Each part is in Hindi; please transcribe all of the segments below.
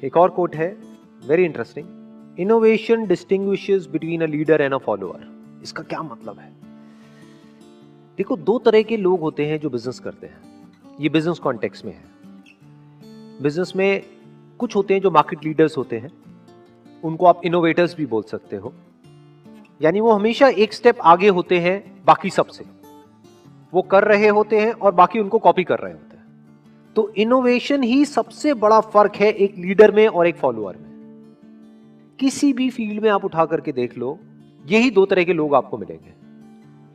एक और कोट है, very interesting, innovation distinguishes between a leader and a follower. इसका क्या मतलब है? देखो, दो तरह के लोग होते हैं जो बिजनेस करते हैं। ये बिजनेस कॉन्टेक्स्ट में है। बिजनेस में कुछ होते हैं जो मार्केट लीडर्स होते हैं, उनको आप इनोवेटर्स भी बोल सकते हो। यानी वो हमेशा एक स्टेप आगे होते हैं बाकी सबसे, वो कर रहे होते हैं और बाकी उनको कॉपी कर रहे होते हैं। तो इनोवेशन ही सबसे बड़ा फर्क है एक लीडर में और एक फॉलोअर में। किसी भी फील्ड में आप उठा करके देख लो, यही दो तरह के लोग आपको मिलेंगे।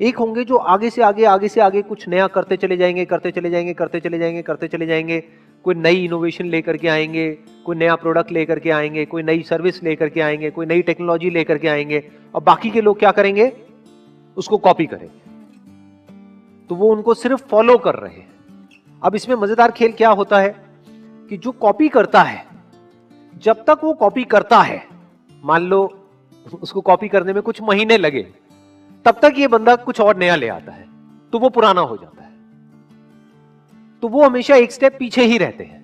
एक होंगे जो आगे से आगे कुछ नया करते चले जाएंगे, करते चले जाएंगे, करते चले जाएंगे, करते चले जाएंगे। कोई नई इनोवेशन लेकर के आएंगे, कोई नया प्रोडक्ट लेकर के आएंगे, कोई नई सर्विस लेकर के आएंगे, कोई नई टेक्नोलॉजी लेकर के आएंगे, और बाकी के लोग क्या करेंगे? उसको कॉपी करेंगे। तो वो उनको सिर्फ फॉलो कर रहे हैं। अब इसमें मजेदार खेल क्या होता है कि जो कॉपी करता है, जब तक वो कॉपी करता है, मान लो उसको कॉपी करने में कुछ महीने लगे, तब तक ये बंदा कुछ और नया ले आता है, तो वो पुराना हो जाता है। तो वो हमेशा एक स्टेप पीछे ही रहते हैं,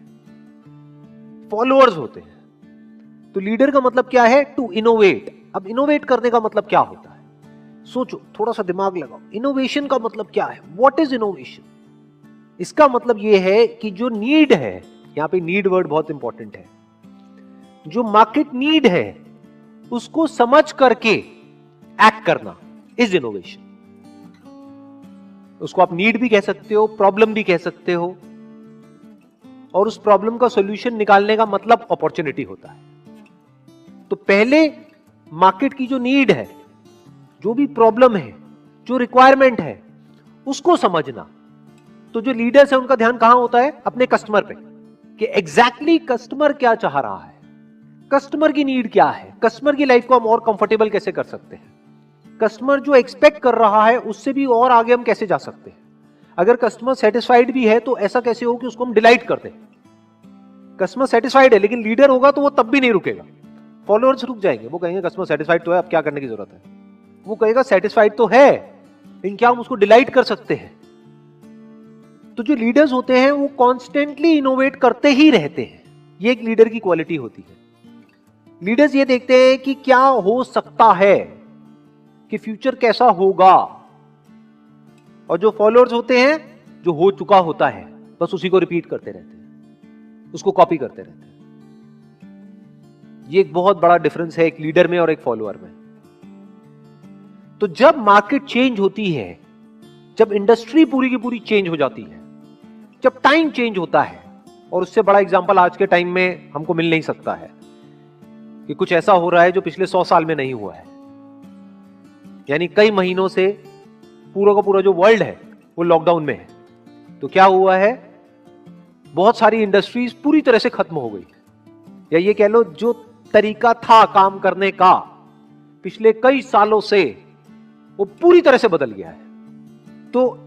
फॉलोअर्स होते हैं। तो लीडर का मतलब क्या है? To innovate. अब इनोवेट करने का मतलब क्या होता है? सोचो, थोड़ा सा दिमाग लगाओ। इनोवेशन का मतलब क्या है? What is innovation? इसका मतलब यह है कि जो नीड है, यहां पे नीड वर्ड बहुत इंपॉर्टेंट है, जो मार्केट नीड है उसको समझ करके एक्ट करना इज इनोवेशन। उसको आप नीड भी कह सकते हो, प्रॉब्लम भी कह सकते हो, और उस प्रॉब्लम का सॉल्यूशन निकालने का मतलब अपॉर्चुनिटी होता है। तो पहले मार्केट की जो नीड है, जो भी प्रॉब्लम है, जो रिक्वायरमेंट है, उसको समझना। तो जो लीडर्स है उनका ध्यान कहां होता है? अपने कस्टमर पे, कि एग्जैक्टली कस्टमर क्या चाह रहा है, कस्टमर की नीड क्या है, कस्टमर की लाइफ को हम और कंफर्टेबल कैसे कर सकते हैं, कस्टमर जो एक्सपेक्ट कर रहा है उससे भी और आगे हम कैसे जा सकते हैं। अगर कस्टमर सेटिस्फाइड भी है तो ऐसा कैसे हो कि उसको हम डिलाइट कर दें। कस्टमर सेटिस्फाइड है लेकिन लीडर होगा तो वो तब भी नहीं रुकेगा, फॉलोअर्स रुक जाएंगे। वो कहेंगे कस्टमर सेटिस्फाइड तो है, अब क्या करने की जरूरत है। वो कहेगा सेटिस्फाइड तो है, लेकिन क्या हम उसको डिलाइट कर सकते हैं। तो जो लीडर्स होते हैं वो कॉन्स्टेंटली इनोवेट करते ही रहते हैं। ये एक लीडर की क्वालिटी होती है। लीडर्स ये देखते हैं कि क्या हो सकता है, कि फ्यूचर कैसा होगा। और जो फॉलोअर्स होते हैं, जो हो चुका होता है बस उसी को रिपीट करते रहते हैं, उसको कॉपी करते रहते हैं। ये एक बहुत बड़ा डिफरेंस है एक लीडर में और एक फॉलोअर में। तो जब मार्केट चेंज होती है, जब इंडस्ट्री पूरी की पूरी चेंज हो जाती है, जब टाइम चेंज होता है, और उससे बड़ा एग्जांपल आज के टाइम में हमको मिल नहीं सकता है कि कुछ ऐसा हो रहा है जो पिछले 100 साल में नहीं हुआ है। यानी कई महीनों से पूरा का पूरा जो वर्ल्ड है वो लॉकडाउन में है। तो क्या हुआ है? बहुत सारी इंडस्ट्रीज पूरी तरह से खत्म हो गई, या ये कह लो जो तरीका था काम करने का पिछले कई सालों से, वो पूरी तरह से बदल गया है। तो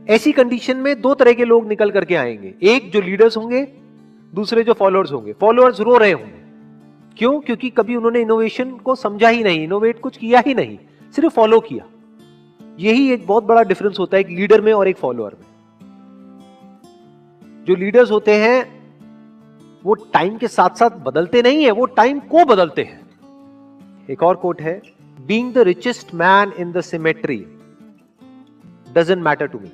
ऐसी कंडीशन में दो तरह के लोग निकल करके आएंगे, एक जो लीडर्स होंगे, दूसरे जो फॉलोअर्स होंगे। फॉलोअर्स रो रहे होंगे, क्यों? क्योंकि कभी उन्होंने इनोवेशन को समझा ही नहीं, इनोवेट कुछ किया ही नहीं, सिर्फ फॉलो किया। यही एक बहुत बड़ा डिफरेंस होता है एक लीडर में और एक फॉलोअर में। जो लीडर्स होते हैं वो टाइम के साथ साथ बदलते नहीं है, वो टाइम को बदलते हैं। एक और कोट है, being the richest man in the cemetery doesn't matter to me.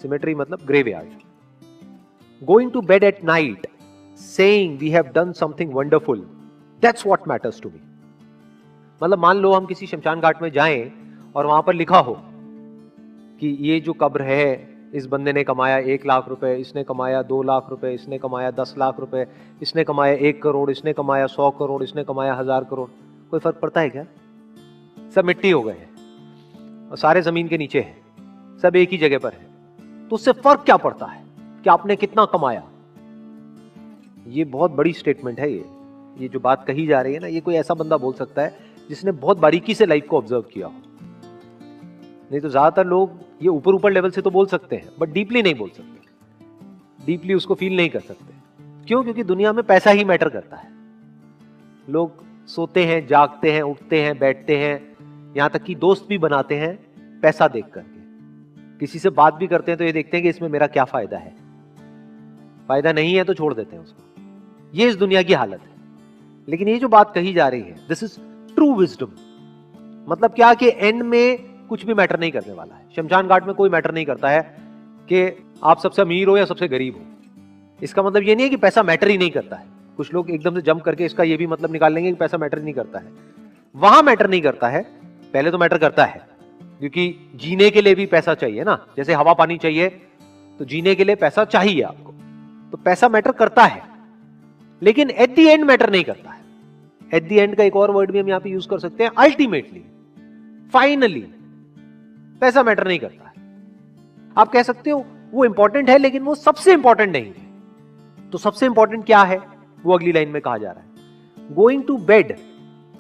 Cemetery मतलब graveyard. Going to bed at night saying we have done something wonderful, that's what matters to me। मतलब मान लो हम किसी शमशान घाट में जाएं और वहां पर लिखा हो कि ये जो कब्र है, इस बंदे ने कमाया 1 लाख रुपए, इसने कमाया 2 लाख रुपए, इसने कमाया 10 लाख रुपए, इसने कमाया 1 करोड़, इसने कमाया 100 करोड़, इसने कमाया 1000 करोड़। कोई फर्क पड़ता है क्या? सब मिट्टी हो गए हैं और सारे जमीन के नीचे हैं, सब एक ही जगह पर है। तो उससे फर्क क्या पड़ता है कि आपने कितना कमाया? ये बहुत बड़ी स्टेटमेंट है। ये जो बात कही जा रही है ना, ये कोई ऐसा बंदा बोल सकता है जिसने बहुत बारीकी से लाइफ को ऑब्जर्व किया हो। नहीं तो ज्यादातर लोग ये ऊपर ऊपर लेवल से तो बोल सकते हैं, बट डीपली नहीं बोल सकते, डीपली उसको फील नहीं कर सकते। क्यों? क्योंकि दुनिया में पैसा ही मैटर करता है। लोग सोते हैं, जागते हैं, उठते हैं, बैठते हैं, यहां तक कि दोस्त भी बनाते हैं पैसा देख करके। किसी से बात भी करते हैं तो ये देखते हैं कि इसमें मेरा क्या फायदा है। फायदा नहीं है तो छोड़ देते हैं उसको। ये इस दुनिया की हालत है। लेकिन ये जो बात कही जा रही है, दिस इज ट्रू विजडम। मतलब क्या कि एंड में कुछ भी मैटर नहीं करने वाला है। शमशान घाट में कोई मैटर नहीं करता है कि आप सबसे अमीर हो या सबसे गरीब हो। इसका मतलब ये नहीं है कि पैसा मैटर ही नहीं करता है। कुछ लोग एकदम से जंप करके इसका ये भी मतलब निकाल लेंगे कि पैसा मैटर नहीं करता है। वहां मैटर नहीं करता है, पहले तो मैटर करता है, क्योंकि जीने के लिए भी पैसा चाहिए ना। जैसे हवा पानी चाहिए तो जीने के लिए पैसा चाहिए आपको, तो पैसा मैटर करता है, लेकिन एट द एंड मैटर नहीं करता है। एट द एंड का एक और वर्ड भी हम यहां पे यूज कर सकते हैं, अल्टीमेटली, फाइनली पैसा मैटर नहीं करता है। आप कह सकते हो वो इंपॉर्टेंट है, लेकिन वो सबसे इंपॉर्टेंट नहीं है। तो सबसे इंपॉर्टेंट क्या है, वो अगली लाइन में कहा जा रहा है। Going to bed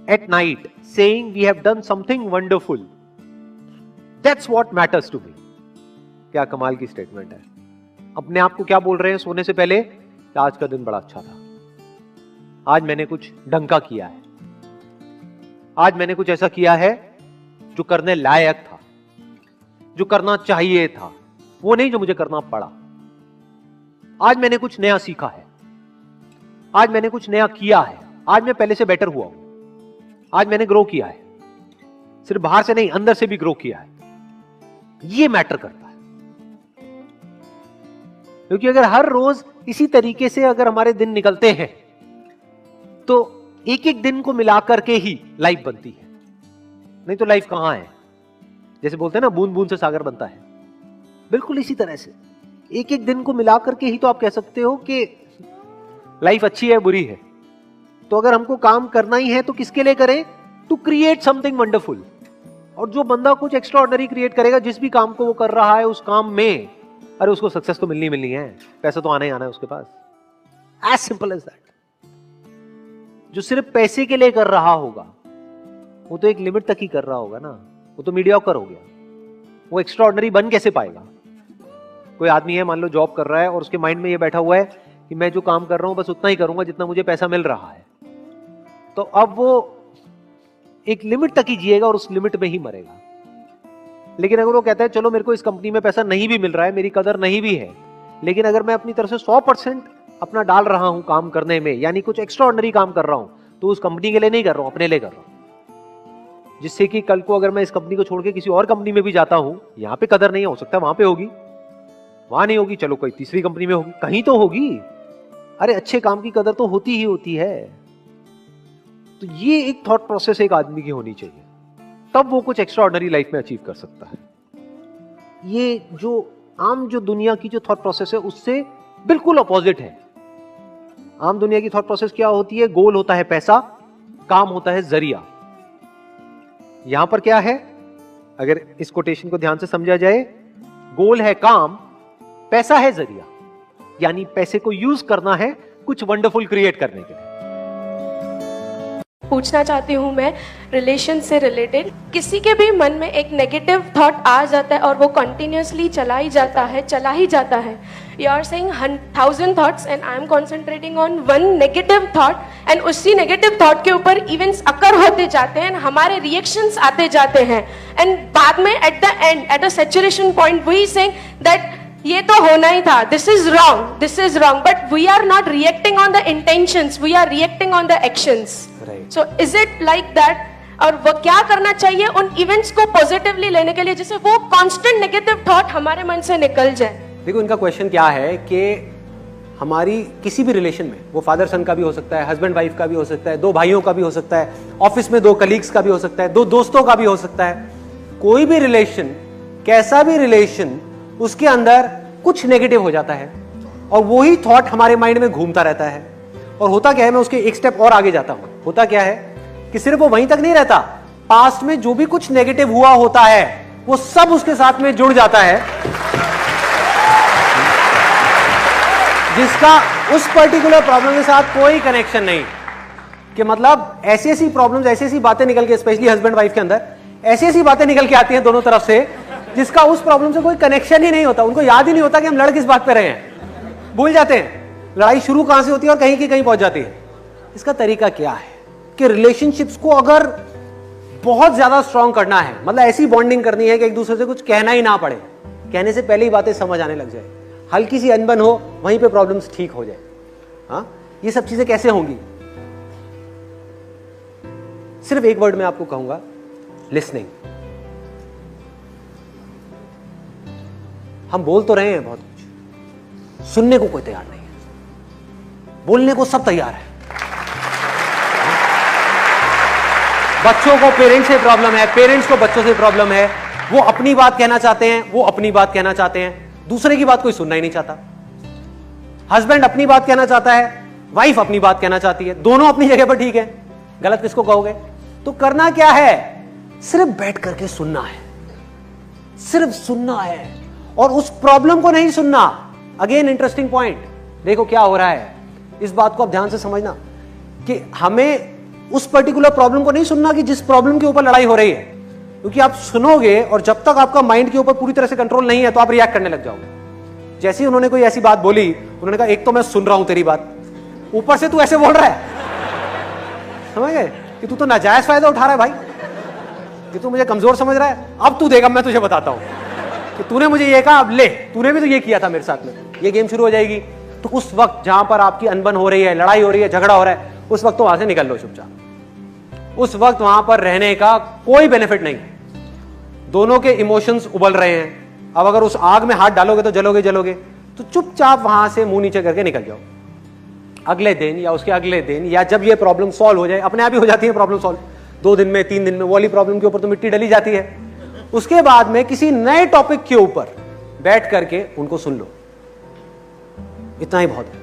at night saying we have done something wonderful, that's what matters to me. क्या कमाल की स्टेटमेंट है। अपने आप को क्या बोल रहे हैं सोने से पहले कि आज का दिन बड़ा अच्छा था, आज मैंने कुछ ढंग का किया है, आज मैंने कुछ ऐसा किया है जो करने लायक था, जो करना चाहिए था, वो नहीं जो मुझे करना पड़ा। आज मैंने कुछ नया सीखा है, आज मैंने कुछ नया किया है, आज मैं पहले से बेटर हुआ हूं, आज मैंने ग्रो किया है, सिर्फ बाहर से नहीं अंदर से भी ग्रो किया है। ये मैटर करता है। क्योंकि अगर हर रोज इसी तरीके से अगर हमारे दिन निकलते हैं तो एक एक दिन को मिलाकर के ही लाइफ बनती है, नहीं तो लाइफ कहां है। जैसे बोलते हैं ना, बूंद बूंद से सागर बनता है, बिल्कुल इसी तरह से एक एक दिन को मिलाकर के ही तो आप कह सकते हो कि लाइफ अच्छी है बुरी है। तो अगर हमको काम करना ही है तो किसके लिए करें, टू क्रिएट समथिंग वंडरफुल। और जो बंदा कुछ एक्स्ट्राऑर्डिनरी क्रिएट करेगा, जिस भी काम को वो कर रहा है उस काम में, अरे उसको सक्सेस तो मिलनी है, पैसा तो आना ही आना है उसके पास। As simple as that. जो सिर्फ पैसे के लिए कर रहा होगा वो तो एक लिमिट तक ही कर रहा होगा ना, वो तो मीडियोकर हो गया। वो एक्स्ट्राऑर्डिनरी बन कैसे पाएगा। कोई आदमी है, मान लो जॉब कर रहा है और उसके माइंड में ये बैठा हुआ है कि मैं जो काम कर रहा हूं बस उतना ही करूंगा जितना मुझे पैसा मिल रहा है, तो अब वो एक लिमिट तक ही जिएगा और उस लिमिट में ही मरेगा। लेकिन अगर वो कहता है चलो मेरे को इस कंपनी में पैसा नहीं भी मिल रहा है, मेरी कदर नहीं भी है, लेकिन अगर मैं अपनी तरफ से 100% अपना डाल रहा हूं काम करने में, यानी कुछ एक्स्ट्राऑर्डिनरी काम कर रहा हूं, तो उस कंपनी के लिए नहीं कर रहा हूं, अपने लिए कर रहा हूं। जिससे कि कल को अगर मैं इस कंपनी को छोड़ के किसी और कंपनी में भी जाता हूं, यहां पे कदर नहीं हो सकता, वहां पे होगी, वहां नहीं होगी, चलो कोई तीसरी कंपनी में होगी, कहीं तो होगी। अरे अच्छे काम की कदर तो होती ही होती है। तो ये एक थॉट प्रोसेस एक आदमी की होनी चाहिए, तब वो कुछ एक्स्ट्राऑर्डिनरी लाइफ में अचीव कर सकता है। ये जो आम जो दुनिया की जो थॉट प्रोसेस है उससे बिल्कुल अपोजिट है। आम दुनिया की थॉट प्रोसेस क्या होती है, गोल होता है पैसा, काम होता है जरिया। यहां पर क्या है, अगर इस कोटेशन को ध्यान से समझा जाए, गोल है काम, पैसा है जरिया, यानी पैसे को यूज करना है कुछ वंडरफुल क्रिएट करने के लिए। पूछना चाहती हूँ मैं रिलेशन से रिलेटेड, किसी के भी मन में एक नेगेटिव थॉट आ जाता है और वो कंटिन्यूसली चला ही जाता है। You are saying 1000 thoughts and I am concentrating on one negative thought and उसी नेगेटिव थॉट के ऊपर इवेंट्स अकर होते जाते हैं, हमारे रिएक्शंस आते जाते हैं एंड बाद में at the end at a saturation point we saying that ये तो होना ही था, this is wrong, but we are not reacting on the intentions, we are reacting on the actions. So is it like that? और वो क्या करना चाहिए उन इवेंट्स को पॉजिटिवली लेने के लिए, जिससे वो कांस्टेंट नेगेटिव थॉट हमारे मन से निकल जाए? देखो, इनका क्वेश्चन क्या है कि हमारी किसी भी रिलेशन में, वो फादर सन का भी हो सकता है, हस्बैंड वाइफ का भी हो सकता है, दो भाइयों का भी हो सकता है, ऑफिस में दो कलीग्स का भी हो सकता है, दो दोस्तों का भी हो सकता है, कोई भी रिलेशन, कैसा भी रिलेशन, उसके अंदर कुछ नेगेटिव हो जाता है और वही थॉट हमारे माइंड में घूमता रहता है। और होता क्या है, मैं उसके एक स्टेप और आगे जाता हूं, होता क्या है कि सिर्फ वो वहीं तक नहीं रहता, पास्ट में जो भी कुछ नेगेटिव हुआ होता है वो सब उसके साथ में जुड़ जाता है, जिसका उस पर्टिकुलर प्रॉब्लम के साथ कोई कनेक्शन नहीं। कि मतलब ऐसी ऐसी प्रॉब्लम्स, ऐसी ऐसी बातें निकल के, स्पेशली हस्बैंड वाइफ के अंदर ऐसी ऐसी बातें निकल के आती हैं दोनों तरफ से, जिसका उस प्रॉब्लम से कोई कनेक्शन ही नहीं होता। उनको याद ही नहीं होता कि हम लड़ किस बात पे रहे हैं, भूल जाते हैं लड़ाई शुरू कहां से होती है और कहीं की कहीं पहुंच जाती है। इसका तरीका क्या है कि रिलेशनशिप्स को अगर बहुत ज्यादा स्ट्रांग करना है, मतलब ऐसी बॉन्डिंग करनी है कि एक दूसरे से कुछ कहना ही ना पड़े, कहने से पहले ही बातें समझ आने लग जाए, हल्की सी अनबन हो वहीं पे प्रॉब्लम्स ठीक हो जाए। हाँ, ये सब चीजें कैसे होंगी? सिर्फ एक वर्ड में आपको कहूंगा, लिसनिंग। हम बोल तो रहे हैं बहुत कुछ, सुनने को कोई तैयार नहीं है। बोलने को सब तैयार है। बच्चों को पेरेंट्स से प्रॉब्लम है, पेरेंट्स को बच्चों से प्रॉब्लम है। वो अपनी बात कहना चाहते हैं, वो अपनी बात कहना चाहते हैं, दूसरे की बात कोई सुनना ही नहीं चाहता। हस्बैंड अपनी बात कहना चाहता है, वाइफ अपनी बात कहना चाहती है, दोनों अपनी जगह पर ठीक है, गलत किसको कहोगे? तो करना क्या है? सिर्फ बैठ करके सुनना है, सिर्फ सुनना है, और उस प्रॉब्लम को नहीं सुनना। अगेन इंटरेस्टिंग पॉइंट, देखो क्या हो रहा है, इस बात को आप ध्यान से समझना कि हमें उस पर्टिकुलर प्रॉब्लम को नहीं सुनना कि जिस प्रॉब्लम के ऊपर लड़ाई हो रही है, क्योंकि आप सुनोगे और जब तक आपका माइंड के ऊपर पूरी तरह से कंट्रोल नहीं है तो आप रिएक्ट करने लग जाओगे। जैसे ही उन्होंने कोई ऐसी बात बोली, उन्होंने कहा एक तो मैं सुन रहा हूं तेरी बात, ऊपर से तू ऐसे बोल रहा है, समझ गए कि तू तो नाजायज फायदा उठा रहा है भाई, कि तू मुझे कमजोर समझ रहा है। अब तू देगा, मैं तुझे बताता हूं कि तूने मुझे ये कहा, अब ले, तूने भी तो ये किया था मेरे साथ में, ये गेम शुरू हो जाएगी। तो उस वक्त जहां पर आपकी अनबन हो रही है, लड़ाई हो रही है, झगड़ा हो रहा है, उस वक्त तो वहां से निकल लो चुपचाप। उस वक्त वहां पर रहने का कोई बेनिफिट नहीं। दोनों के इमोशंस उबल रहे हैं, अब अगर उस आग में हाथ डालोगे तो जलोगे जलोगे, तो चुपचाप वहां से मुंह नीचे करके निकल जाओ। अगले दिन या उसके अगले दिन, या जब ये प्रॉब्लम सॉल्व हो जाए, अपने आप ही हो जाती है प्रॉब्लम सॉल्व, 2 दिन में 3 दिन में, वो वाली प्रॉब्लम के ऊपर तो मिट्टी डली जाती है। उसके बाद में किसी नए टॉपिक के ऊपर बैठ करके उनको सुन लो, इतना ही बहुत है।